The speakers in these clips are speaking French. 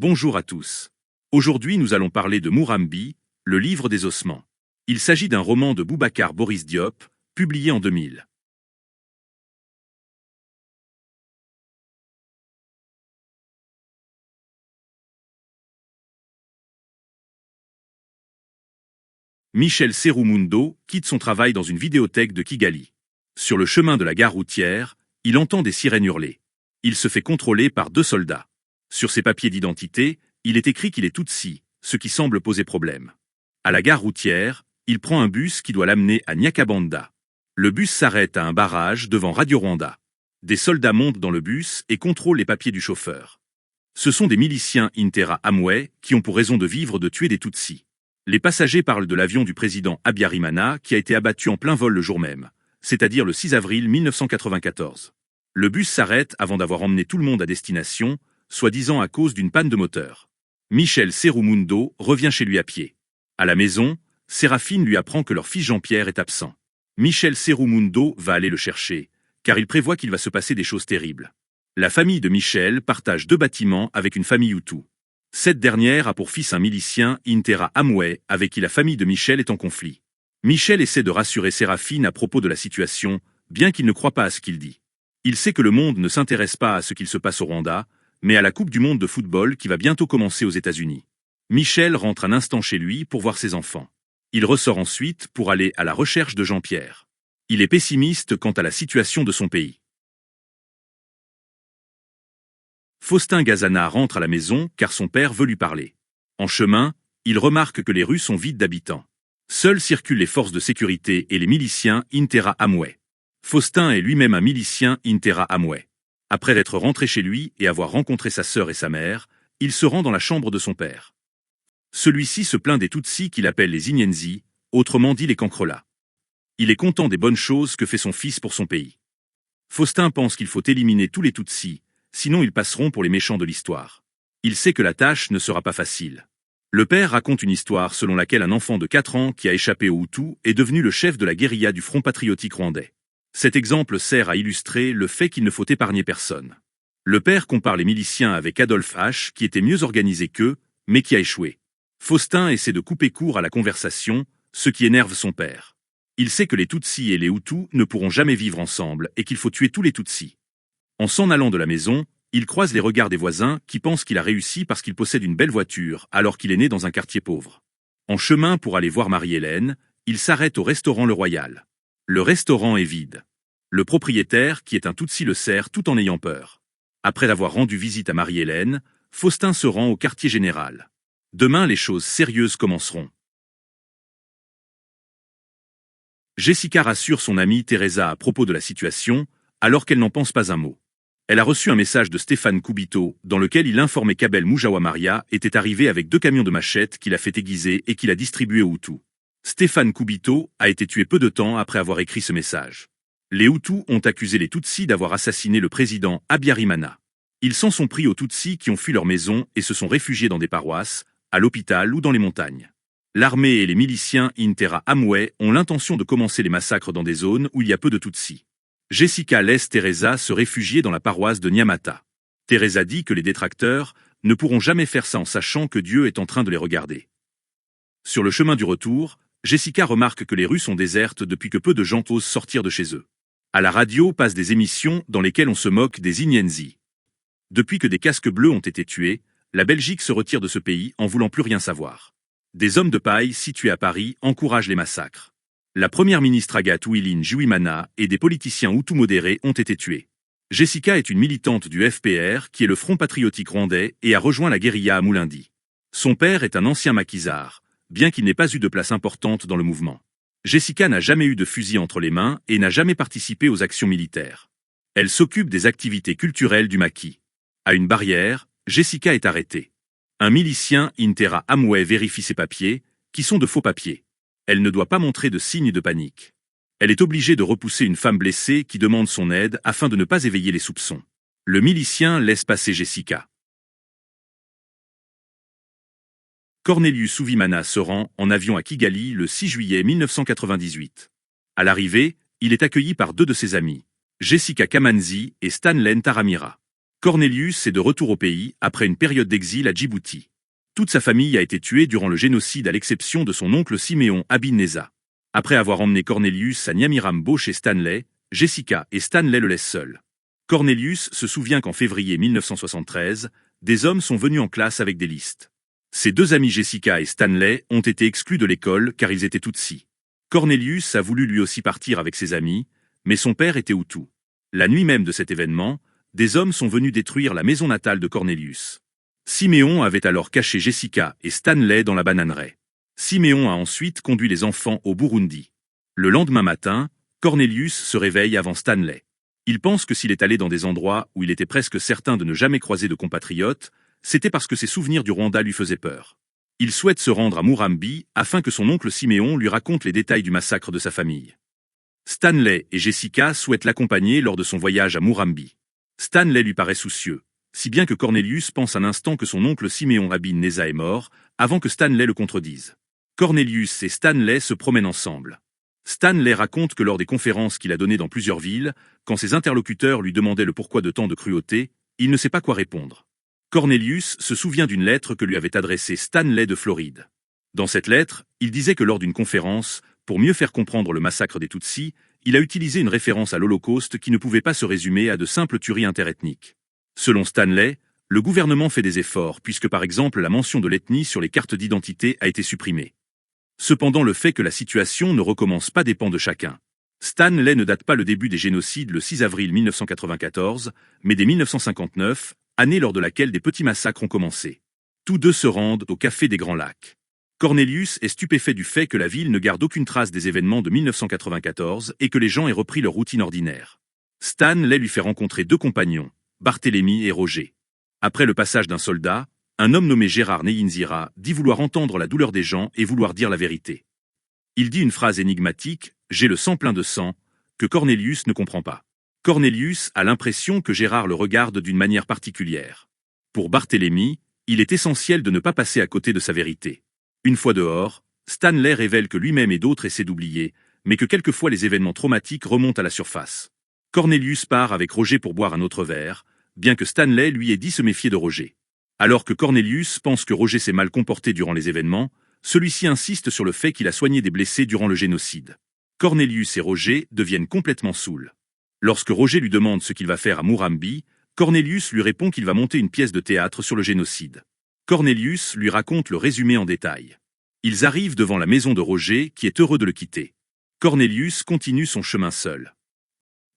Bonjour à tous. Aujourd'hui nous allons parler de Mourambi, le livre des ossements. Il s'agit d'un roman de Boubacar Boris Diop, publié en 2000. Michel Serroumundo quitte son travail dans une vidéothèque de Kigali. Sur le chemin de la gare routière, il entend des sirènes hurler. Il se fait contrôler par 2 soldats. Sur ses papiers d'identité, il est écrit qu'il est Tutsi, ce qui semble poser problème. À la gare routière, il prend un bus qui doit l'amener à Nyakabanda. Le bus s'arrête à un barrage devant Radio Rwanda. Des soldats montent dans le bus et contrôlent les papiers du chauffeur. Ce sont des miliciens Interahamwe qui ont pour raison de vivre de tuer des Tutsis. Les passagers parlent de l'avion du président Habyarimana qui a été abattu en plein vol le jour même, c'est-à-dire le 6 avril 1994. Le bus s'arrête avant d'avoir emmené tout le monde à destination, soi-disant à cause d'une panne de moteur. Michel Serroumundo revient chez lui à pied. À la maison, Séraphine lui apprend que leur fils Jean-Pierre est absent. Michel Serroumundo va aller le chercher, car il prévoit qu'il va se passer des choses terribles. La famille de Michel partage 2 bâtiments avec une famille Hutu. Cette dernière a pour fils un milicien Interahamwe avec qui la famille de Michel est en conflit. Michel essaie de rassurer Séraphine à propos de la situation, bien qu'il ne croit pas à ce qu'il dit. Il sait que le monde ne s'intéresse pas à ce qu'il se passe au Rwanda, mais à la Coupe du monde de football qui va bientôt commencer aux États-Unis. Michel rentre un instant chez lui pour voir ses enfants. Il ressort ensuite pour aller à la recherche de Jean-Pierre. Il est pessimiste quant à la situation de son pays. Faustin Gazana rentre à la maison car son père veut lui parler. En chemin, il remarque que les rues sont vides d'habitants. Seuls circulent les forces de sécurité et les miliciens Interahamwe. Faustin est lui-même un milicien Interahamwe. Après être rentré chez lui et avoir rencontré sa sœur et sa mère, il se rend dans la chambre de son père. Celui-ci se plaint des Tutsis qu'il appelle les Inyenzi, autrement dit les Cancrelats. Il est content des bonnes choses que fait son fils pour son pays. Faustin pense qu'il faut éliminer tous les Tutsis, sinon ils passeront pour les méchants de l'histoire. Il sait que la tâche ne sera pas facile. Le père raconte une histoire selon laquelle un enfant de 4 ans qui a échappé aux Hutus est devenu le chef de la guérilla du Front patriotique rwandais. Cet exemple sert à illustrer le fait qu'il ne faut épargner personne. Le père compare les miliciens avec Adolphe H, qui était mieux organisé qu'eux, mais qui a échoué. Faustin essaie de couper court à la conversation, ce qui énerve son père. Il sait que les Tutsis et les Hutus ne pourront jamais vivre ensemble et qu'il faut tuer tous les Tutsis. En s'en allant de la maison, il croise les regards des voisins qui pensent qu'il a réussi parce qu'il possède une belle voiture alors qu'il est né dans un quartier pauvre. En chemin pour aller voir Marie-Hélène, il s'arrête au restaurant Le Royal. Le restaurant est vide. Le propriétaire, qui est un Tutsi, le sert tout en ayant peur. Après avoir rendu visite à Marie-Hélène, Faustin se rend au quartier général. Demain, les choses sérieuses commenceront. Jessica rassure son amie Teresa à propos de la situation, alors qu'elle n'en pense pas un mot. Elle a reçu un message de Stéphane Koubito, dans lequel il informait qu'Abel Moujawa Maria était arrivé avec 2 camions de machettes qu'il a fait aiguiser et qu'il a distribués aux Hutus. Stéphane Koubito a été tué peu de temps après avoir écrit ce message. Les Hutus ont accusé les Tutsis d'avoir assassiné le président Habyarimana. Ils s'en sont pris aux Tutsis qui ont fui leur maison et se sont réfugiés dans des paroisses, à l'hôpital ou dans les montagnes. L'armée et les miliciens Interahamwe ont l'intention de commencer les massacres dans des zones où il y a peu de Tutsis. Jessica laisse Teresa se réfugier dans la paroisse de Nyamata. Teresa dit que les détracteurs ne pourront jamais faire ça en sachant que Dieu est en train de les regarder. Sur le chemin du retour, Jessica remarque que les rues sont désertes depuis que peu de gens osent sortir de chez eux. À la radio passent des émissions dans lesquelles on se moque des Inyenzi. Depuis que des casques bleus ont été tués, la Belgique se retire de ce pays en voulant plus rien savoir. Des hommes de paille situés à Paris encouragent les massacres. La première ministre Agathe Uwilini Juwimana et des politiciens Hutus modérés ont été tués. Jessica est une militante du FPR qui est le Front patriotique rwandais et a rejoint la guérilla à Mulindi. Son père est un ancien maquisard, bien qu'il n'ait pas eu de place importante dans le mouvement. Jessica n'a jamais eu de fusil entre les mains et n'a jamais participé aux actions militaires. Elle s'occupe des activités culturelles du maquis. À une barrière, Jessica est arrêtée. Un milicien Interahamwe vérifie ses papiers, qui sont de faux papiers. Elle ne doit pas montrer de signes de panique. Elle est obligée de repousser une femme blessée qui demande son aide afin de ne pas éveiller les soupçons. Le milicien laisse passer Jessica. Cornelius Souvimana se rend en avion à Kigali le 6 juillet 1998. À l'arrivée, il est accueilli par 2 de ses amis, Jessica Kamanzi et Stanley Taramira. Cornelius est de retour au pays après une période d'exil à Djibouti. Toute sa famille a été tuée durant le génocide à l'exception de son oncle Siméon Abineza. Après avoir emmené Cornelius à Nyamirambo chez Stanley, Jessica et Stanley le laissent seul. Cornelius se souvient qu'en février 1973, des hommes sont venus en classe avec des listes. Ses deux amis Jessica et Stanley ont été exclus de l'école car ils étaient Tutsis. Cornelius a voulu lui aussi partir avec ses amis, mais son père était Hutu. La nuit même de cet événement, des hommes sont venus détruire la maison natale de Cornelius. Siméon avait alors caché Jessica et Stanley dans la bananeraie. Siméon a ensuite conduit les enfants au Burundi. Le lendemain matin, Cornelius se réveille avant Stanley. Il pense que s'il est allé dans des endroits où il était presque certain de ne jamais croiser de compatriotes, c'était parce que ses souvenirs du Rwanda lui faisaient peur. Il souhaite se rendre à Murambi afin que son oncle Siméon lui raconte les détails du massacre de sa famille. Stanley et Jessica souhaitent l'accompagner lors de son voyage à Murambi. Stanley lui paraît soucieux, si bien que Cornelius pense un instant que son oncle Siméon Abineza est mort, avant que Stanley le contredise. Cornelius et Stanley se promènent ensemble. Stanley raconte que lors des conférences qu'il a données dans plusieurs villes, quand ses interlocuteurs lui demandaient le pourquoi de tant de cruauté, il ne sait pas quoi répondre. Cornelius se souvient d'une lettre que lui avait adressée Stanley de Floride. Dans cette lettre, il disait que lors d'une conférence, pour mieux faire comprendre le massacre des Tutsis, il a utilisé une référence à l'Holocauste qui ne pouvait pas se résumer à de simples tueries interethniques. Selon Stanley, le gouvernement fait des efforts puisque par exemple la mention de l'ethnie sur les cartes d'identité a été supprimée. Cependant le fait que la situation ne recommence pas dépend de chacun. Stanley ne date pas le début des génocides le 6 avril 1994, mais dès 1959, année lors de laquelle des petits massacres ont commencé. Tous deux se rendent au Café des Grands Lacs. Cornelius est stupéfait du fait que la ville ne garde aucune trace des événements de 1994 et que les gens aient repris leur routine ordinaire. Stanley lui fait rencontrer deux compagnons, Barthélemy et Roger. Après le passage d'un soldat, un homme nommé Gérard Neyinzira dit vouloir entendre la douleur des gens et vouloir dire la vérité. Il dit une phrase énigmatique, « J'ai le sang plein de sang », que Cornelius ne comprend pas. Cornelius a l'impression que Gérard le regarde d'une manière particulière. Pour Barthélemy, il est essentiel de ne pas passer à côté de sa vérité. Une fois dehors, Stanley révèle que lui-même et d'autres essaient d'oublier, mais que quelquefois les événements traumatiques remontent à la surface. Cornelius part avec Roger pour boire un autre verre, bien que Stanley lui ait dit se méfier de Roger. Alors que Cornelius pense que Roger s'est mal comporté durant les événements, celui-ci insiste sur le fait qu'il a soigné des blessés durant le génocide. Cornelius et Roger deviennent complètement saouls. Lorsque Roger lui demande ce qu'il va faire à Murambi, Cornelius lui répond qu'il va monter une pièce de théâtre sur le génocide. Cornelius lui raconte le résumé en détail. Ils arrivent devant la maison de Roger qui est heureux de le quitter. Cornelius continue son chemin seul.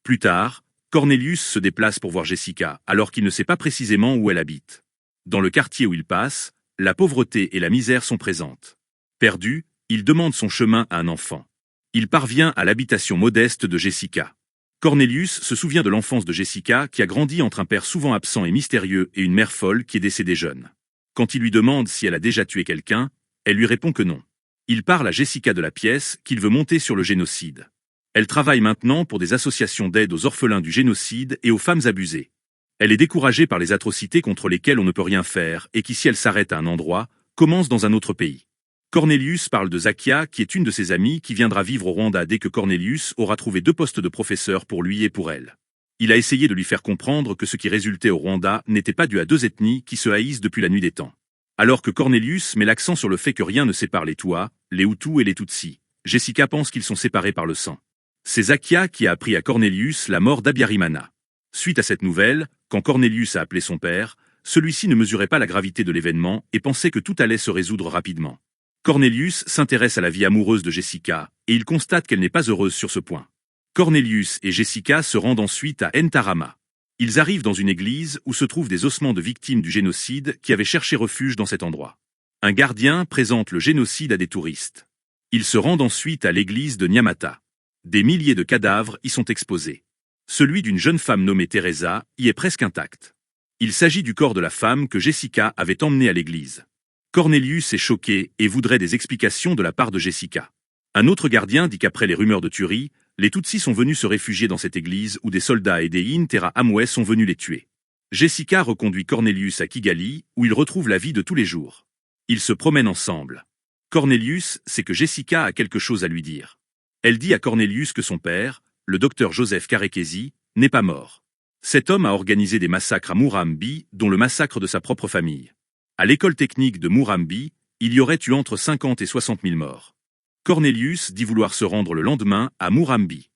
Plus tard, Cornelius se déplace pour voir Jessica alors qu'il ne sait pas précisément où elle habite. Dans le quartier où il passe, la pauvreté et la misère sont présentes. Perdu, il demande son chemin à un enfant. Il parvient à l'habitation modeste de Jessica. Cornelius se souvient de l'enfance de Jessica qui a grandi entre un père souvent absent et mystérieux et une mère folle qui est décédée jeune. Quand il lui demande si elle a déjà tué quelqu'un, elle lui répond que non. Il parle à Jessica de la pièce qu'il veut monter sur le génocide. Elle travaille maintenant pour des associations d'aide aux orphelins du génocide et aux femmes abusées. Elle est découragée par les atrocités contre lesquelles on ne peut rien faire et qui, si elle s'arrête à un endroit, commence dans un autre pays. Cornelius parle de Zakia, qui est une de ses amies qui viendra vivre au Rwanda dès que Cornelius aura trouvé 2 postes de professeur pour lui et pour elle. Il a essayé de lui faire comprendre que ce qui résultait au Rwanda n'était pas dû à 2 ethnies qui se haïssent depuis la nuit des temps. Alors que Cornelius met l'accent sur le fait que rien ne sépare les Touas, les Hutus et les Tutsis, Jessica pense qu'ils sont séparés par le sang. C'est Zakia qui a appris à Cornelius la mort d'Abiyarimana. Suite à cette nouvelle, quand Cornelius a appelé son père, celui-ci ne mesurait pas la gravité de l'événement et pensait que tout allait se résoudre rapidement. Cornelius s'intéresse à la vie amoureuse de Jessica, et il constate qu'elle n'est pas heureuse sur ce point. Cornelius et Jessica se rendent ensuite à Ntarama. Ils arrivent dans une église où se trouvent des ossements de victimes du génocide qui avaient cherché refuge dans cet endroit. Un gardien présente le génocide à des touristes. Ils se rendent ensuite à l'église de Nyamata. Des milliers de cadavres y sont exposés. Celui d'une jeune femme nommée Teresa y est presque intact. Il s'agit du corps de la femme que Jessica avait emmenée à l'église. Cornelius est choqué et voudrait des explications de la part de Jessica. Un autre gardien dit qu'après les rumeurs de tuerie, les Tutsis sont venus se réfugier dans cette église où des soldats et des Interahamwe sont venus les tuer. Jessica reconduit Cornelius à Kigali, où il retrouve la vie de tous les jours. Ils se promènent ensemble. Cornelius sait que Jessica a quelque chose à lui dire. Elle dit à Cornelius que son père, le docteur Joseph Karekesi, n'est pas mort. Cet homme a organisé des massacres à Murambi, dont le massacre de sa propre famille. À l'école technique de Murambi, il y aurait eu entre 50 et 60 000 morts. Cornelius dit vouloir se rendre le lendemain à Murambi.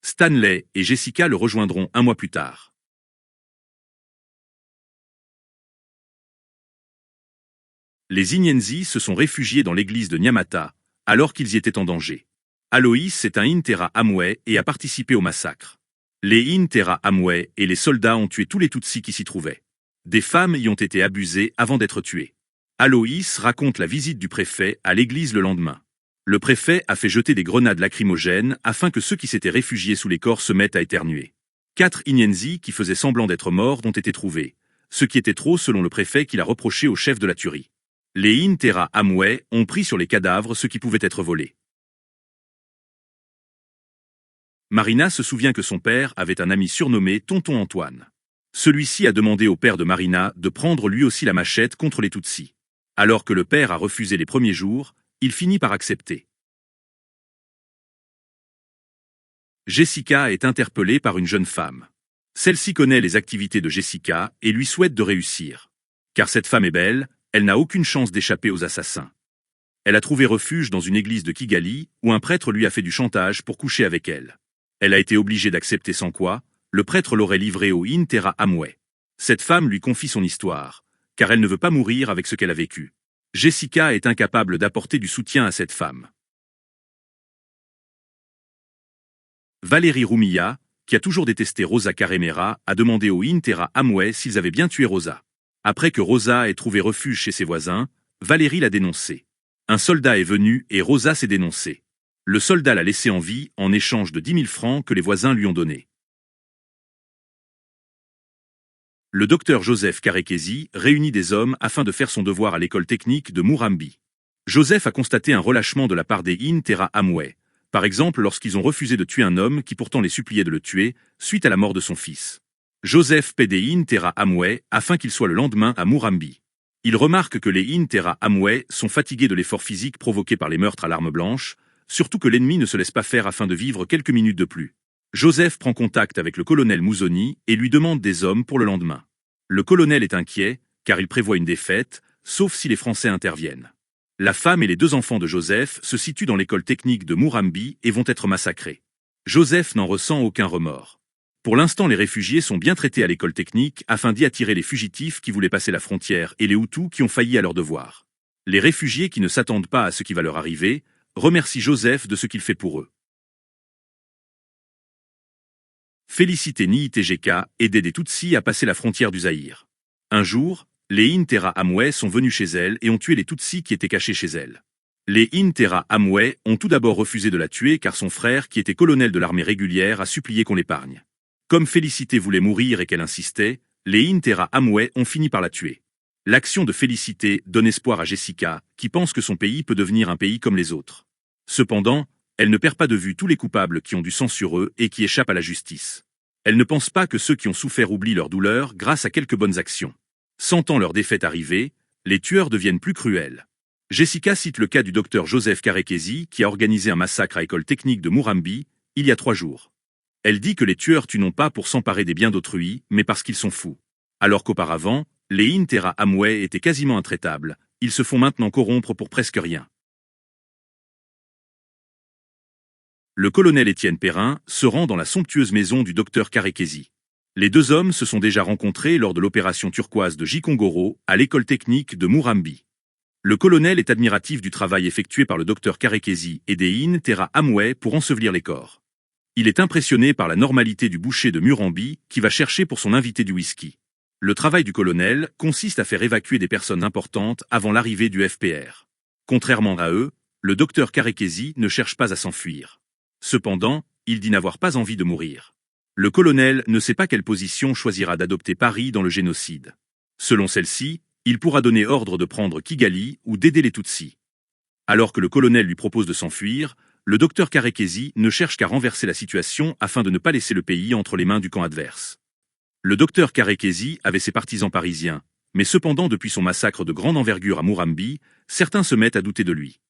Stanley et Jessica le rejoindront un mois plus tard. Les Inyenzi se sont réfugiés dans l'église de Nyamata, alors qu'ils y étaient en danger. Aloïs est un Intera Amwe et a participé au massacre. Les Intera Amwe et les soldats ont tué tous les Tutsis qui s'y trouvaient. Des femmes y ont été abusées avant d'être tuées. Aloïs raconte la visite du préfet à l'église le lendemain. Le préfet a fait jeter des grenades lacrymogènes afin que ceux qui s'étaient réfugiés sous les corps se mettent à éternuer. 4 Inyenzi qui faisaient semblant d'être morts ont été trouvés, ce qui était trop selon le préfet qu'il a reproché au chef de la tuerie. Les Intera Amwe ont pris sur les cadavres ce qui pouvait être volé. Marina se souvient que son père avait un ami surnommé Tonton Antoine. Celui-ci a demandé au père de Marina de prendre lui aussi la machette contre les Tutsis. Alors que le père a refusé les premiers jours, il finit par accepter. Jessica est interpellée par une jeune femme. Celle-ci connaît les activités de Jessica et lui souhaite de réussir. Car cette femme est belle, elle n'a aucune chance d'échapper aux assassins. Elle a trouvé refuge dans une église de Kigali, où un prêtre lui a fait du chantage pour coucher avec elle. Elle a été obligée d'accepter sans quoi, le prêtre l'aurait livrée au Intera Amwe. Cette femme lui confie son histoire, car elle ne veut pas mourir avec ce qu'elle a vécu. Jessica est incapable d'apporter du soutien à cette femme. Valérie Rumilla, qui a toujours détesté Rosa Caremera, a demandé au Intera Amwe s'ils avaient bien tué Rosa. Après que Rosa ait trouvé refuge chez ses voisins, Valérie l'a dénoncé. Un soldat est venu et Rosa s'est dénoncée. Le soldat l'a laissée en vie en échange de 10 000 francs que les voisins lui ont donnés. Le docteur Joseph Karekesi réunit des hommes afin de faire son devoir à l'école technique de Murambi. Joseph a constaté un relâchement de la part des Intera Amwe, par exemple lorsqu'ils ont refusé de tuer un homme qui pourtant les suppliait de le tuer, suite à la mort de son fils. Joseph paie des Intera Amwe afin qu'il soit le lendemain à Murambi. Il remarque que les Intera Amwe sont fatigués de l'effort physique provoqué par les meurtres à l'arme blanche, surtout que l'ennemi ne se laisse pas faire afin de vivre quelques minutes de plus. Joseph prend contact avec le colonel Mouzoni et lui demande des hommes pour le lendemain. Le colonel est inquiet, car il prévoit une défaite, sauf si les Français interviennent. La femme et les 2 enfants de Joseph se situent dans l'école technique de Murambi et vont être massacrés. Joseph n'en ressent aucun remords. Pour l'instant, les réfugiés sont bien traités à l'école technique afin d'y attirer les fugitifs qui voulaient passer la frontière et les Hutus qui ont failli à leur devoir. Les réfugiés qui ne s'attendent pas à ce qui va leur arriver remercient Joseph de ce qu'il fait pour eux. Félicité Niyitegeka aidait des Tutsis à passer la frontière du Zaïre. Un jour, les Intera Amwe sont venus chez elle et ont tué les Tutsis qui étaient cachés chez elle. Les Intera Amwe ont tout d'abord refusé de la tuer car son frère, qui était colonel de l'armée régulière, a supplié qu'on l'épargne. Comme Félicité voulait mourir et qu'elle insistait, les Intera Amwe ont fini par la tuer. L'action de Félicité donne espoir à Jessica, qui pense que son pays peut devenir un pays comme les autres. Cependant, elle ne perd pas de vue tous les coupables qui ont du sang sur eux et qui échappent à la justice. Elle ne pense pas que ceux qui ont souffert oublient leur douleur grâce à quelques bonnes actions. Sentant leur défaite arriver, les tueurs deviennent plus cruels. Jessica cite le cas du docteur Joseph Karekesi qui a organisé un massacre à l'école technique de Murambi, il y a 3 jours. Elle dit que les tueurs tuent non pas pour s'emparer des biens d'autrui, mais parce qu'ils sont fous. Alors qu'auparavant, les Intera Amwe étaient quasiment intraitables, ils se font maintenant corrompre pour presque rien. Le colonel Étienne Perrin se rend dans la somptueuse maison du docteur Karekesi. Les 2 hommes se sont déjà rencontrés lors de l'opération turquoise de Gikongoro à l'école technique de Murambi. Le colonel est admiratif du travail effectué par le docteur Karekesi et des Intera Amwe pour ensevelir les corps. Il est impressionné par la normalité du boucher de Murambi qui va chercher pour son invité du whisky. Le travail du colonel consiste à faire évacuer des personnes importantes avant l'arrivée du FPR. Contrairement à eux, le docteur Karekesi ne cherche pas à s'enfuir. Cependant, il dit n'avoir pas envie de mourir. Le colonel ne sait pas quelle position choisira d'adopter Paris dans le génocide. Selon celle-ci, il pourra donner ordre de prendre Kigali ou d'aider les Tutsis. Alors que le colonel lui propose de s'enfuir, le docteur Karekesi ne cherche qu'à renverser la situation afin de ne pas laisser le pays entre les mains du camp adverse. Le docteur Karekesi avait ses partisans parisiens, mais cependant depuis son massacre de grande envergure à Murambi, certains se mettent à douter de lui.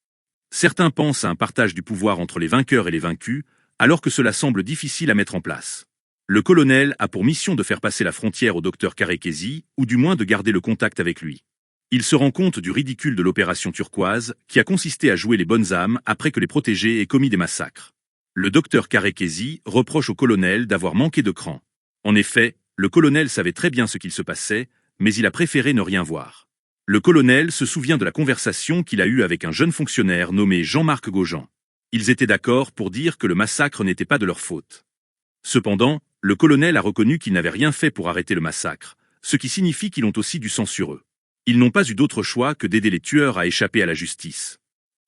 Certains pensent à un partage du pouvoir entre les vainqueurs et les vaincus, alors que cela semble difficile à mettre en place. Le colonel a pour mission de faire passer la frontière au docteur Karekesi, ou du moins de garder le contact avec lui. Il se rend compte du ridicule de l'opération turquoise, qui a consisté à jouer les bonnes âmes après que les protégés aient commis des massacres. Le docteur Karekesi reproche au colonel d'avoir manqué de cran. En effet, le colonel savait très bien ce qu'il se passait, mais il a préféré ne rien voir. Le colonel se souvient de la conversation qu'il a eue avec un jeune fonctionnaire nommé Jean-Marc Gaujean. Ils étaient d'accord pour dire que le massacre n'était pas de leur faute. Cependant, le colonel a reconnu qu'ils n'avaient rien fait pour arrêter le massacre, ce qui signifie qu'ils ont aussi du sang sur eux. Ils n'ont pas eu d'autre choix que d'aider les tueurs à échapper à la justice.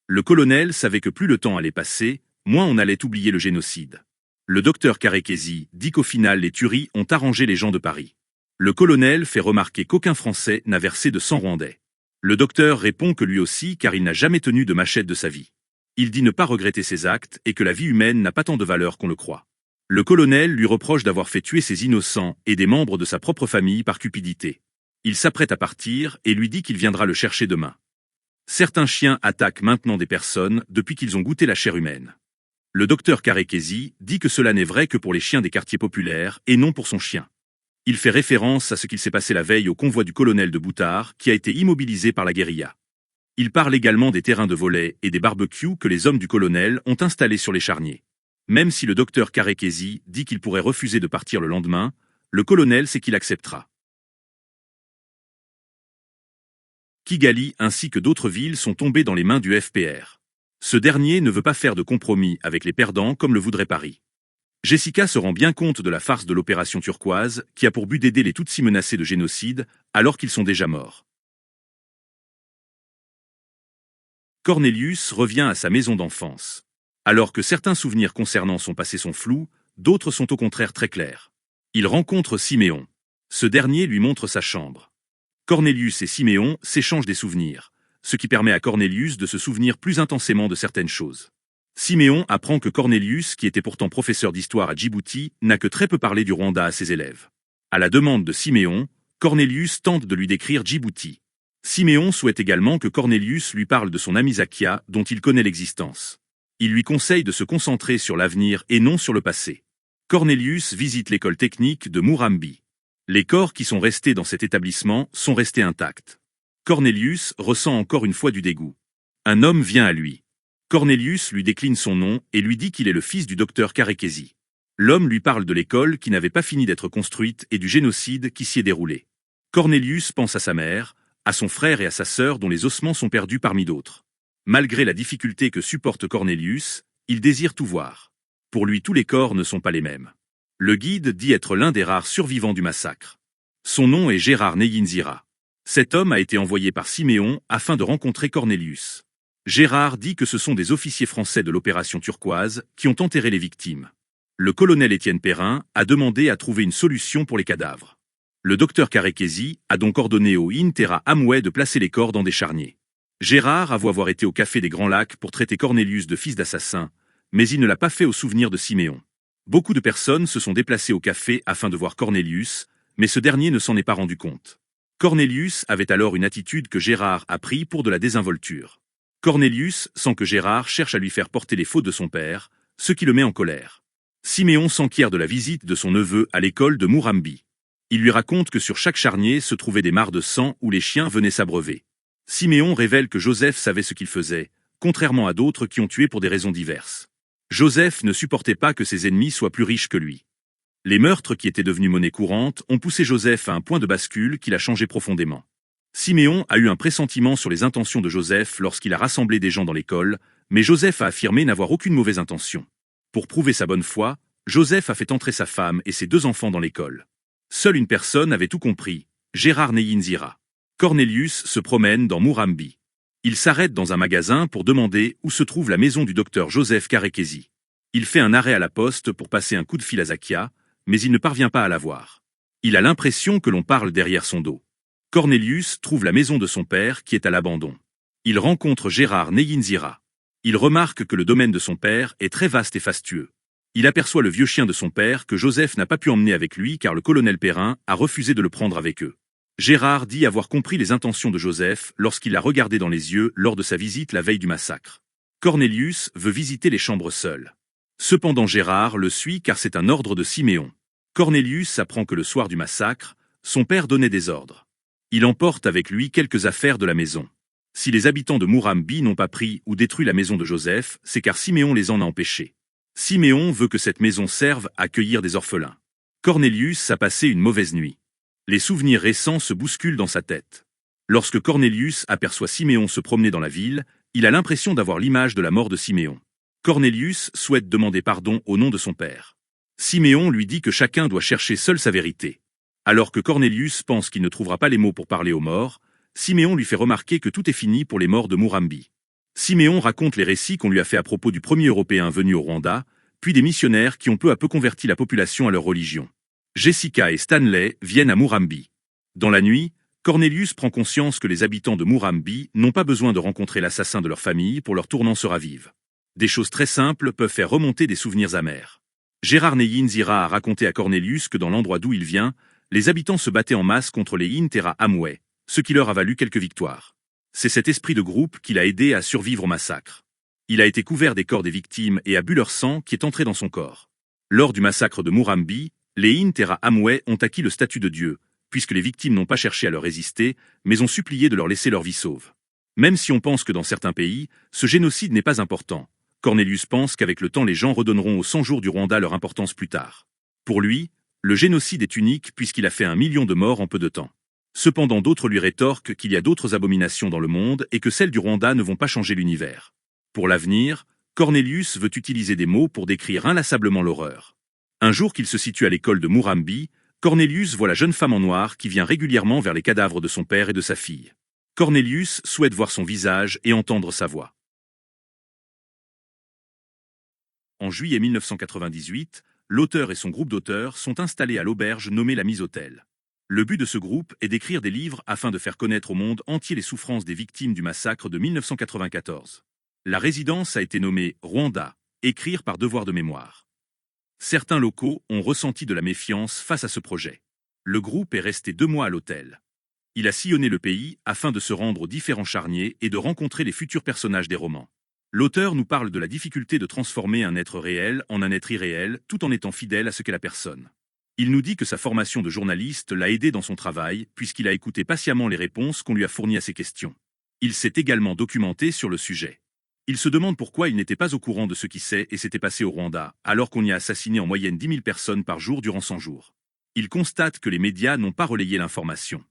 Le colonel savait que plus le temps allait passer, moins on allait oublier le génocide. Le docteur Karekesi dit qu'au final les tueries ont arrangé les gens de Paris. Le colonel fait remarquer qu'aucun Français n'a versé de sang rwandais. Le docteur répond que lui aussi car il n'a jamais tenu de machette de sa vie. Il dit ne pas regretter ses actes et que la vie humaine n'a pas tant de valeur qu'on le croit. Le colonel lui reproche d'avoir fait tuer ses innocents et des membres de sa propre famille par cupidité. Il s'apprête à partir et lui dit qu'il viendra le chercher demain. Certains chiens attaquent maintenant des personnes depuis qu'ils ont goûté la chair humaine. Le docteur Karekesi dit que cela n'est vrai que pour les chiens des quartiers populaires et non pour son chien. Il fait référence à ce qu'il s'est passé la veille au convoi du colonel de Boutard qui a été immobilisé par la guérilla. Il parle également des terrains de volley et des barbecues que les hommes du colonel ont installés sur les charniers. Même si le docteur Karekesi dit qu'il pourrait refuser de partir le lendemain, le colonel sait qu'il acceptera. Kigali ainsi que d'autres villes sont tombées dans les mains du FPR. Ce dernier ne veut pas faire de compromis avec les perdants comme le voudrait Paris. Jessica se rend bien compte de la farce de l'opération turquoise qui a pour but d'aider les Tutsis menacés de génocide alors qu'ils sont déjà morts. Cornelius revient à sa maison d'enfance. Alors que certains souvenirs concernant son passé sont flous, d'autres sont au contraire très clairs. Il rencontre Siméon. Ce dernier lui montre sa chambre. Cornelius et Siméon s'échangent des souvenirs, ce qui permet à Cornelius de se souvenir plus intensément de certaines choses. Siméon apprend que Cornelius, qui était pourtant professeur d'histoire à Djibouti, n'a que très peu parlé du Rwanda à ses élèves. À la demande de Siméon, Cornelius tente de lui décrire Djibouti. Siméon souhaite également que Cornelius lui parle de son ami Zakia, dont il connaît l'existence. Il lui conseille de se concentrer sur l'avenir et non sur le passé. Cornelius visite l'école technique de Murambi. Les corps qui sont restés dans cet établissement sont restés intacts. Cornelius ressent encore une fois du dégoût. Un homme vient à lui. Cornelius lui décline son nom et lui dit qu'il est le fils du docteur Karekesi. L'homme lui parle de l'école qui n'avait pas fini d'être construite et du génocide qui s'y est déroulé. Cornelius pense à sa mère, à son frère et à sa sœur dont les ossements sont perdus parmi d'autres. Malgré la difficulté que supporte Cornelius, il désire tout voir. Pour lui, tous les corps ne sont pas les mêmes. Le guide dit être l'un des rares survivants du massacre. Son nom est Gérard Neyinzira. Cet homme a été envoyé par Siméon afin de rencontrer Cornelius. Gérard dit que ce sont des officiers français de l'opération turquoise qui ont enterré les victimes. Le colonel Étienne Perrin a demandé à trouver une solution pour les cadavres. Le docteur Karekesi a donc ordonné au Intera Amway de placer les corps dans des charniers. Gérard avoue avoir été au café des Grands Lacs pour traiter Cornelius de fils d'assassin, mais il ne l'a pas fait au souvenir de Siméon. Beaucoup de personnes se sont déplacées au café afin de voir Cornelius, mais ce dernier ne s'en est pas rendu compte. Cornelius avait alors une attitude que Gérard a pris pour de la désinvolture. Cornelius sent que Gérard cherche à lui faire porter les fautes de son père, ce qui le met en colère. Siméon s'enquiert de la visite de son neveu à l'école de Murambi. Il lui raconte que sur chaque charnier se trouvaient des mares de sang où les chiens venaient s'abreuver. Siméon révèle que Joseph savait ce qu'il faisait, contrairement à d'autres qui ont tué pour des raisons diverses. Joseph ne supportait pas que ses ennemis soient plus riches que lui. Les meurtres qui étaient devenus monnaie courante ont poussé Joseph à un point de bascule qui l'a changé profondément. Siméon a eu un pressentiment sur les intentions de Joseph lorsqu'il a rassemblé des gens dans l'école, mais Joseph a affirmé n'avoir aucune mauvaise intention. Pour prouver sa bonne foi, Joseph a fait entrer sa femme et ses 2 enfants dans l'école. Seule une personne avait tout compris, Gérard Neyinzira. Cornelius se promène dans Murambi. Il s'arrête dans un magasin pour demander où se trouve la maison du docteur Joseph Karekesi. Il fait un arrêt à la poste pour passer un coup de fil à Zakia, mais il ne parvient pas à la voir. Il a l'impression que l'on parle derrière son dos. Cornelius trouve la maison de son père qui est à l'abandon. Il rencontre Gérard Neyinzira. Il remarque que le domaine de son père est très vaste et fastueux. Il aperçoit le vieux chien de son père que Joseph n'a pas pu emmener avec lui car le colonel Perrin a refusé de le prendre avec eux. Gérard dit avoir compris les intentions de Joseph lorsqu'il l'a regardé dans les yeux lors de sa visite la veille du massacre. Cornelius veut visiter les chambres seul. Cependant Gérard le suit car c'est un ordre de Siméon. Cornelius apprend que le soir du massacre, son père donnait des ordres. Il emporte avec lui quelques affaires de la maison. Si les habitants de Murambi n'ont pas pris ou détruit la maison de Joseph, c'est car Siméon les en a empêchés. Siméon veut que cette maison serve à accueillir des orphelins. Cornelius a passé une mauvaise nuit. Les souvenirs récents se bousculent dans sa tête. Lorsque Cornelius aperçoit Siméon se promener dans la ville, il a l'impression d'avoir l'image de la mort de Siméon. Cornelius souhaite demander pardon au nom de son père. Siméon lui dit que chacun doit chercher seul sa vérité. Alors que Cornelius pense qu'il ne trouvera pas les mots pour parler aux morts, Siméon lui fait remarquer que tout est fini pour les morts de Murambi. Siméon raconte les récits qu'on lui a fait à propos du premier Européen venu au Rwanda, puis des missionnaires qui ont peu à peu converti la population à leur religion. Jessica et Stanley viennent à Murambi. Dans la nuit, Cornelius prend conscience que les habitants de Murambi n'ont pas besoin de rencontrer l'assassin de leur famille pour leur tournant se ravive. Des choses très simples peuvent faire remonter des souvenirs amers. Gérard Neyinzira a raconté à Cornelius que dans l'endroit d'où il vient, les habitants se battaient en masse contre les Intera Amway, ce qui leur a valu quelques victoires. C'est cet esprit de groupe qui l'a aidé à survivre au massacre. Il a été couvert des corps des victimes et a bu leur sang qui est entré dans son corps. Lors du massacre de Murambi, les Intera Amway ont acquis le statut de Dieu, puisque les victimes n'ont pas cherché à leur résister, mais ont supplié de leur laisser leur vie sauve. Même si on pense que dans certains pays, ce génocide n'est pas important, Cornelius pense qu'avec le temps les gens redonneront aux 100 jours du Rwanda leur importance plus tard. Pour lui, le génocide est unique puisqu'il a fait 1 million de morts en peu de temps. Cependant d'autres lui rétorquent qu'il y a d'autres abominations dans le monde et que celles du Rwanda ne vont pas changer l'univers. Pour l'avenir, Cornelius veut utiliser des mots pour décrire inlassablement l'horreur. Un jour qu'il se situe à l'école de Murambi, Cornelius voit la jeune femme en noir qui vient régulièrement vers les cadavres de son père et de sa fille. Cornelius souhaite voir son visage et entendre sa voix. En juillet 1998, l'auteur et son groupe d'auteurs sont installés à l'auberge nommée la Mise Hôtel. Le but de ce groupe est d'écrire des livres afin de faire connaître au monde entier les souffrances des victimes du massacre de 1994. La résidence a été nommée Rwanda, écrire par devoir de mémoire. Certains locaux ont ressenti de la méfiance face à ce projet. Le groupe est resté 2 mois à l'hôtel. Il a sillonné le pays afin de se rendre aux différents charniers et de rencontrer les futurs personnages des romans. L'auteur nous parle de la difficulté de transformer un être réel en un être irréel tout en étant fidèle à ce qu'est la personne. Il nous dit que sa formation de journaliste l'a aidé dans son travail puisqu'il a écouté patiemment les réponses qu'on lui a fournies à ses questions. Il s'est également documenté sur le sujet. Il se demande pourquoi il n'était pas au courant de ce qui s'est et s'était passé au Rwanda, alors qu'on y a assassiné en moyenne 10 000 personnes par jour durant 100 jours. Il constate que les médias n'ont pas relayé l'information.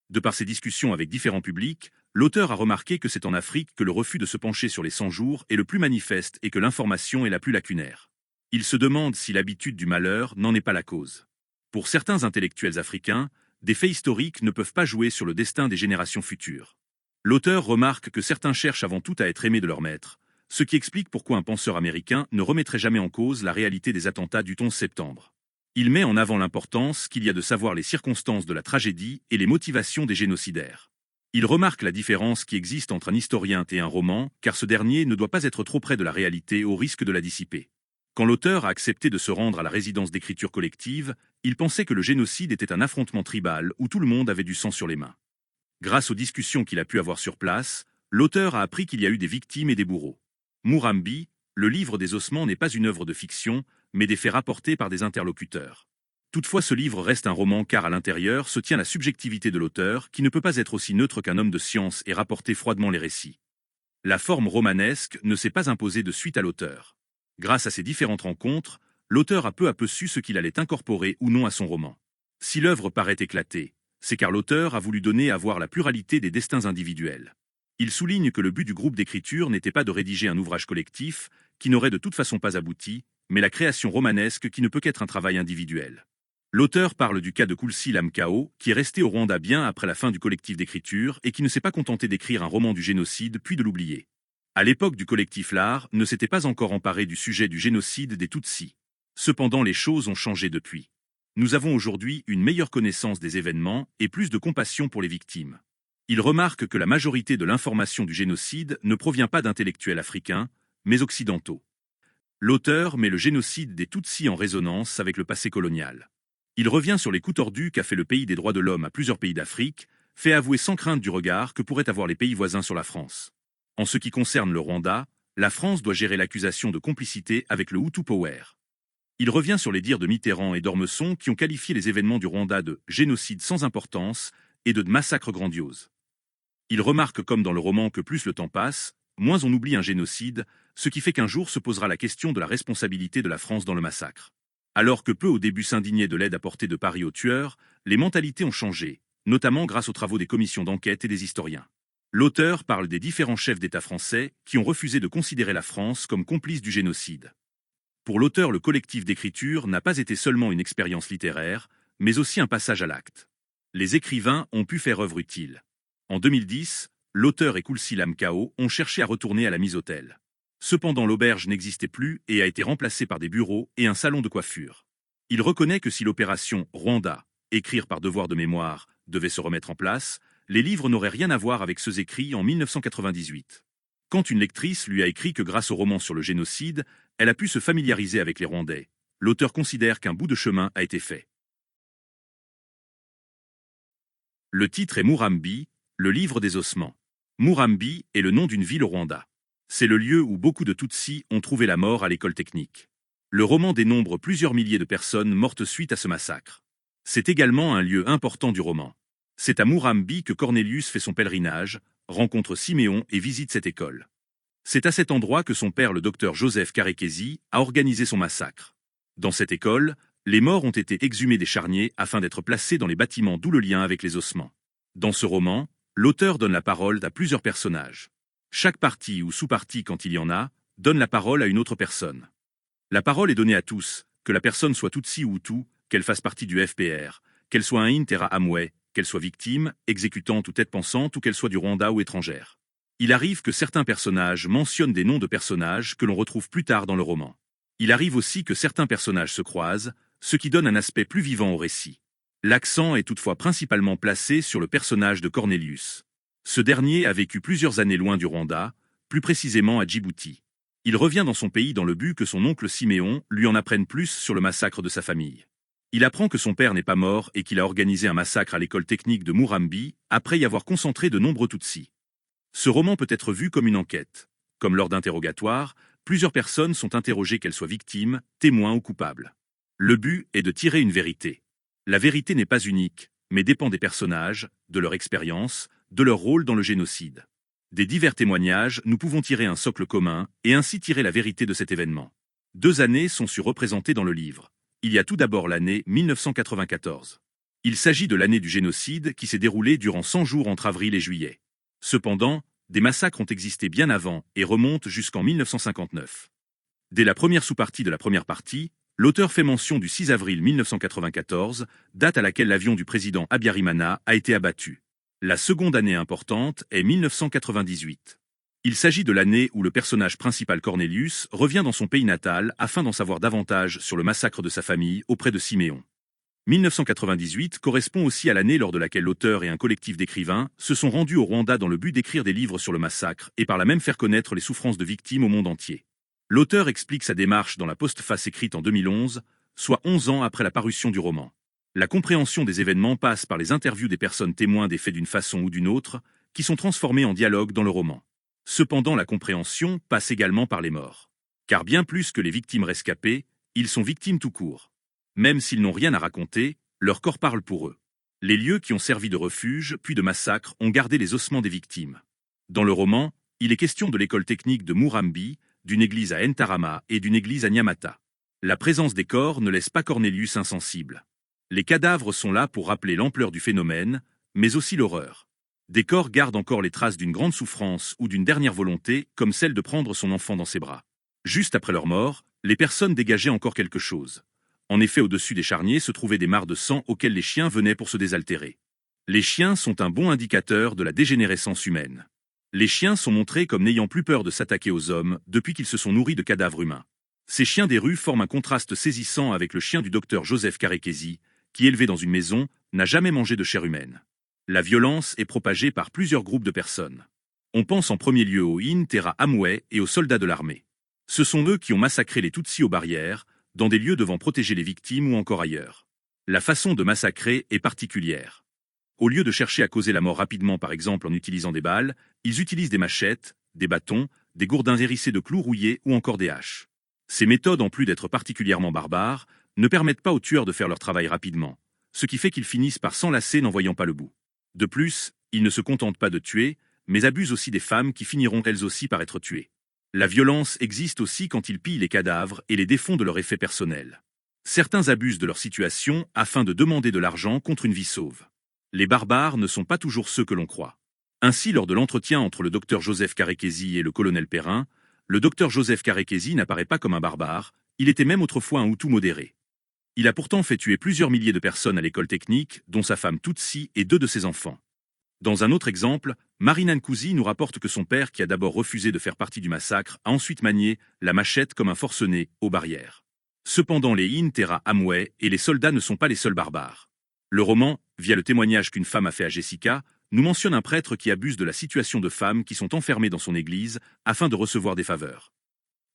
De par ses discussions avec différents publics, l'auteur a remarqué que c'est en Afrique que le refus de se pencher sur les 100 jours est le plus manifeste et que l'information est la plus lacunaire. Il se demande si l'habitude du malheur n'en est pas la cause. Pour certains intellectuels africains, des faits historiques ne peuvent pas jouer sur le destin des générations futures. L'auteur remarque que certains cherchent avant tout à être aimés de leur maître, ce qui explique pourquoi un penseur américain ne remettrait jamais en cause la réalité des attentats du 11 septembre. Il met en avant l'importance qu'il y a de savoir les circonstances de la tragédie et les motivations des génocidaires. Il remarque la différence qui existe entre un historien et un roman, car ce dernier ne doit pas être trop près de la réalité au risque de la dissiper. Quand l'auteur a accepté de se rendre à la résidence d'écriture collective, il pensait que le génocide était un affrontement tribal où tout le monde avait du sang sur les mains. Grâce aux discussions qu'il a pu avoir sur place, l'auteur a appris qu'il y a eu des victimes et des bourreaux. Murambi, le livre des ossements n'est pas une œuvre de fiction, mais des faits rapportés par des interlocuteurs. Toutefois, ce livre reste un roman car à l'intérieur se tient la subjectivité de l'auteur qui ne peut pas être aussi neutre qu'un homme de science et rapporter froidement les récits. La forme romanesque ne s'est pas imposée de suite à l'auteur. Grâce à ces différentes rencontres, l'auteur a peu à peu su ce qu'il allait incorporer ou non à son roman. Si l'œuvre paraît éclatée, c'est car l'auteur a voulu donner à voir la pluralité des destins individuels. Il souligne que le but du groupe d'écriture n'était pas de rédiger un ouvrage collectif, qui n'aurait de toute façon pas abouti, mais la création romanesque qui ne peut qu'être un travail individuel. L'auteur parle du cas de Kulsi Lamkao, qui est resté au Rwanda bien après la fin du collectif d'écriture et qui ne s'est pas contenté d'écrire un roman du génocide puis de l'oublier. À l'époque du collectif L'Art ne s'était pas encore emparé du sujet du génocide des Tutsis. Cependant, les choses ont changé depuis. Nous avons aujourd'hui une meilleure connaissance des événements et plus de compassion pour les victimes. Il remarque que la majorité de l'information du génocide ne provient pas d'intellectuels africains, mais occidentaux. L'auteur met le génocide des Tutsis en résonance avec le passé colonial. Il revient sur les coups tordus qu'a fait le pays des droits de l'homme à plusieurs pays d'Afrique, fait avouer sans crainte du regard que pourraient avoir les pays voisins sur la France. En ce qui concerne le Rwanda, la France doit gérer l'accusation de complicité avec le Hutu Power. Il revient sur les dires de Mitterrand et d'Ormesson qui ont qualifié les événements du Rwanda de génocide sans importance et de massacre grandiose. Il remarque comme dans le roman que plus le temps passe, moins on oublie un génocide, ce qui fait qu'un jour se posera la question de la responsabilité de la France dans le massacre. Alors que peu au début s'indignaient de l'aide apportée de Paris aux tueurs, les mentalités ont changé, notamment grâce aux travaux des commissions d'enquête et des historiens. L'auteur parle des différents chefs d'État français qui ont refusé de considérer la France comme complice du génocide. Pour l'auteur, le collectif d'écriture n'a pas été seulement une expérience littéraire, mais aussi un passage à l'acte. Les écrivains ont pu faire œuvre utile. En 2010, l'auteur et Koulsi Lamkao ont cherché à retourner à la mise-autel. Cependant, l'auberge n'existait plus et a été remplacée par des bureaux et un salon de coiffure. Il reconnaît que si l'opération Rwanda, écrire par devoir de mémoire, devait se remettre en place, les livres n'auraient rien à voir avec ceux écrits en 1998. Quand une lectrice lui a écrit que grâce au roman sur le génocide, elle a pu se familiariser avec les Rwandais, l'auteur considère qu'un bout de chemin a été fait. Le titre est Murambi, le livre des ossements. Murambi est le nom d'une ville au Rwanda. C'est le lieu où beaucoup de Tutsis ont trouvé la mort à l'école technique. Le roman dénombre plusieurs milliers de personnes mortes suite à ce massacre. C'est également un lieu important du roman. C'est à Murambi que Cornelius fait son pèlerinage, rencontre Siméon et visite cette école. C'est à cet endroit que son père, le docteur Joseph Karekezi, a organisé son massacre. Dans cette école, les morts ont été exhumés des charniers afin d'être placés dans les bâtiments, d'où le lien avec les ossements. Dans ce roman, l'auteur donne la parole à plusieurs personnages. Chaque partie ou sous-partie, quand il y en a, donne la parole à une autre personne. La parole est donnée à tous, que la personne soit Tutsi ou Hutu, qu'elle fasse partie du FPR, qu'elle soit un Interahamwe, qu'elle soit victime, exécutante ou tête pensante ou qu'elle soit du Rwanda ou étrangère. Il arrive que certains personnages mentionnent des noms de personnages que l'on retrouve plus tard dans le roman. Il arrive aussi que certains personnages se croisent, ce qui donne un aspect plus vivant au récit. L'accent est toutefois principalement placé sur le personnage de Cornelius. Ce dernier a vécu plusieurs années loin du Rwanda, plus précisément à Djibouti. Il revient dans son pays dans le but que son oncle Siméon lui en apprenne plus sur le massacre de sa famille. Il apprend que son père n'est pas mort et qu'il a organisé un massacre à l'école technique de Murambi, après y avoir concentré de nombreux Tutsis. Ce roman peut être vu comme une enquête. Comme lors d'interrogatoires, plusieurs personnes sont interrogées, qu'elles soient victimes, témoins ou coupables. Le but est de tirer une vérité. La vérité n'est pas unique, mais dépend des personnages, de leur expérience, de leur rôle dans le génocide. Des divers témoignages, nous pouvons tirer un socle commun et ainsi tirer la vérité de cet événement. 2 années sont représentées dans le livre. Il y a tout d'abord l'année 1994. Il s'agit de l'année du génocide qui s'est déroulée durant 100 jours entre avril et juillet. Cependant, des massacres ont existé bien avant et remontent jusqu'en 1959. Dès la première sous-partie de la première partie, l'auteur fait mention du 6 avril 1994, date à laquelle l'avion du président Habyarimana a été abattu. La seconde année importante est 1998. Il s'agit de l'année où le personnage principal Cornelius revient dans son pays natal afin d'en savoir davantage sur le massacre de sa famille auprès de Siméon. 1998 correspond aussi à l'année lors de laquelle l'auteur et un collectif d'écrivains se sont rendus au Rwanda dans le but d'écrire des livres sur le massacre et par là même faire connaître les souffrances de victimes au monde entier. L'auteur explique sa démarche dans la postface écrite en 2011, soit 11 ans après la parution du roman. La compréhension des événements passe par les interviews des personnes témoins des faits d'une façon ou d'une autre, qui sont transformées en dialogue dans le roman. Cependant, la compréhension passe également par les morts. Car bien plus que les victimes rescapées, ils sont victimes tout court. Même s'ils n'ont rien à raconter, leur corps parle pour eux. Les lieux qui ont servi de refuge, puis de massacre, ont gardé les ossements des victimes. Dans le roman, il est question de l'école technique de Murambi, d'une église à Ntarama et d'une église à Nyamata. La présence des corps ne laisse pas Cornelius insensible. Les cadavres sont là pour rappeler l'ampleur du phénomène, mais aussi l'horreur. Des corps gardent encore les traces d'une grande souffrance ou d'une dernière volonté, comme celle de prendre son enfant dans ses bras. Juste après leur mort, les personnes dégageaient encore quelque chose. En effet, au-dessus des charniers se trouvaient des mares de sang auxquelles les chiens venaient pour se désaltérer. Les chiens sont un bon indicateur de la dégénérescence humaine. Les chiens sont montrés comme n'ayant plus peur de s'attaquer aux hommes depuis qu'ils se sont nourris de cadavres humains. Ces chiens des rues forment un contraste saisissant avec le chien du docteur Joseph Karekezi, qui, élevé dans une maison, n'a jamais mangé de chair humaine. La violence est propagée par plusieurs groupes de personnes. On pense en premier lieu aux Interahamwe et aux soldats de l'armée. Ce sont eux qui ont massacré les Tutsis aux barrières, dans des lieux devant protéger les victimes ou encore ailleurs. La façon de massacrer est particulière. Au lieu de chercher à causer la mort rapidement, par exemple en utilisant des balles, ils utilisent des machettes, des bâtons, des gourdins hérissés de clous rouillés ou encore des haches. Ces méthodes, en plus d'être particulièrement barbares, ne permettent pas aux tueurs de faire leur travail rapidement, ce qui fait qu'ils finissent par s'enlacer n'en voyant pas le bout. De plus, ils ne se contentent pas de tuer, mais abusent aussi des femmes qui finiront elles aussi par être tuées. La violence existe aussi quand ils pillent les cadavres et les défont de leur effet personnel. Certains abusent de leur situation afin de demander de l'argent contre une vie sauve. Les barbares ne sont pas toujours ceux que l'on croit. Ainsi, lors de l'entretien entre le docteur Joseph Karekesi et le colonel Perrin, le docteur Joseph Karekesi n'apparaît pas comme un barbare, il était même autrefois un Hutu modéré. Il a pourtant fait tuer plusieurs milliers de personnes à l'école technique, dont sa femme Tutsi et 2 de ses enfants. Dans un autre exemple, Marina Nkuzi nous rapporte que son père, qui a d'abord refusé de faire partie du massacre, a ensuite manié la machette comme un forcené aux barrières. Cependant, les Intera Amway et les soldats ne sont pas les seuls barbares. Le roman, via le témoignage qu'une femme a fait à Jessica, nous mentionne un prêtre qui abuse de la situation de femmes qui sont enfermées dans son église afin de recevoir des faveurs.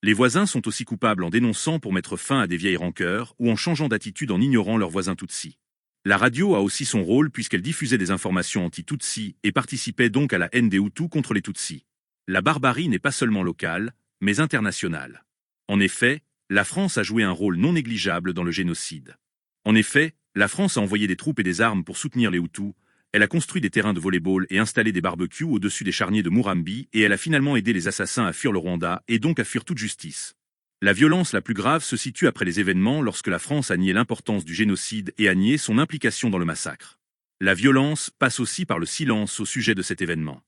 Les voisins sont aussi coupables en dénonçant pour mettre fin à des vieilles rancœurs ou en changeant d'attitude en ignorant leurs voisins Tutsi. La radio a aussi son rôle puisqu'elle diffusait des informations anti-Tutsi et participait donc à la haine des Hutus contre les Tutsis. La barbarie n'est pas seulement locale, mais internationale. En effet, la France a joué un rôle non négligeable dans le génocide. En effet, la France a envoyé des troupes et des armes pour soutenir les Hutus, elle a construit des terrains de volley-ball et installé des barbecues au-dessus des charniers de Murambi et elle a finalement aidé les assassins à fuir le Rwanda et donc à fuir toute justice. La violence la plus grave se situe après les événements lorsque la France a nié l'importance du génocide et a nié son implication dans le massacre. La violence passe aussi par le silence au sujet de cet événement.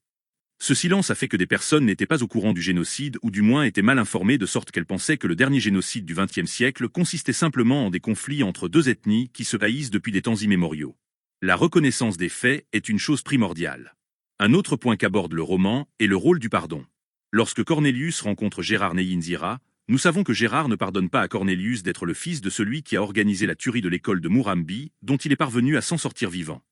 Ce silence a fait que des personnes n'étaient pas au courant du génocide ou du moins étaient mal informées de sorte qu'elles pensaient que le dernier génocide du XXe siècle consistait simplement en des conflits entre 2 ethnies qui se haïssent depuis des temps immémoriaux. La reconnaissance des faits est une chose primordiale. Un autre point qu'aborde le roman est le rôle du pardon. Lorsque Cornelius rencontre Gérard Neyinzira, nous savons que Gérard ne pardonne pas à Cornelius d'être le fils de celui qui a organisé la tuerie de l'école de Murambi, dont il est parvenu à s'en sortir vivant.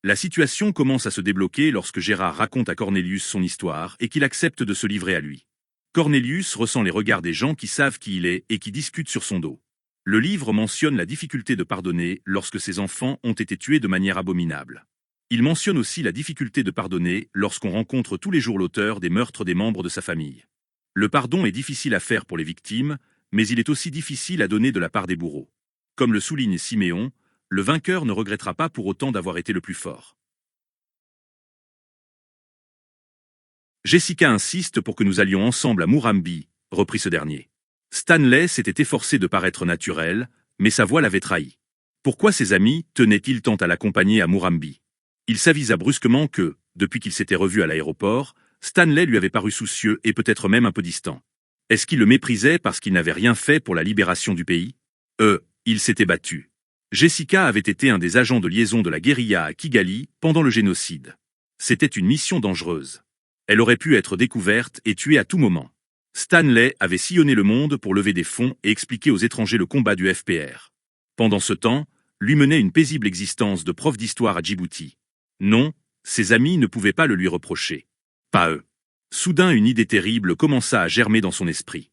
La situation commence à se débloquer lorsque Gérard raconte à Cornelius son histoire et qu'il accepte de se livrer à lui. Cornelius ressent les regards des gens qui savent qui il est et qui discutent sur son dos. Le livre mentionne la difficulté de pardonner lorsque ses enfants ont été tués de manière abominable. Il mentionne aussi la difficulté de pardonner lorsqu'on rencontre tous les jours l'auteur des meurtres des membres de sa famille. Le pardon est difficile à faire pour les victimes, mais il est aussi difficile à donner de la part des bourreaux. Comme le souligne Siméon, le vainqueur ne regrettera pas pour autant d'avoir été le plus fort. Jessica insiste pour que nous allions ensemble à Murambi, reprit ce dernier. Stanley s'était efforcé de paraître naturel, mais sa voix l'avait trahi. Pourquoi ses amis tenaient-ils tant à l'accompagner à Murambi? Il s'avisa brusquement que, depuis qu'ils s'étaient revus à l'aéroport, Stanley lui avait paru soucieux et peut-être même un peu distant. Est-ce qu'il le méprisait parce qu'il n'avait rien fait pour la libération du pays? Il s'était battu. Jessica avait été un des agents de liaison de la guérilla à Kigali pendant le génocide. C'était une mission dangereuse. Elle aurait pu être découverte et tuée à tout moment. Stanley avait sillonné le monde pour lever des fonds et expliquer aux étrangers le combat du FPR. Pendant ce temps, lui menait une paisible existence de prof d'histoire à Djibouti. Non, ses amis ne pouvaient pas le lui reprocher. Pas eux. Soudain, une idée terrible commença à germer dans son esprit.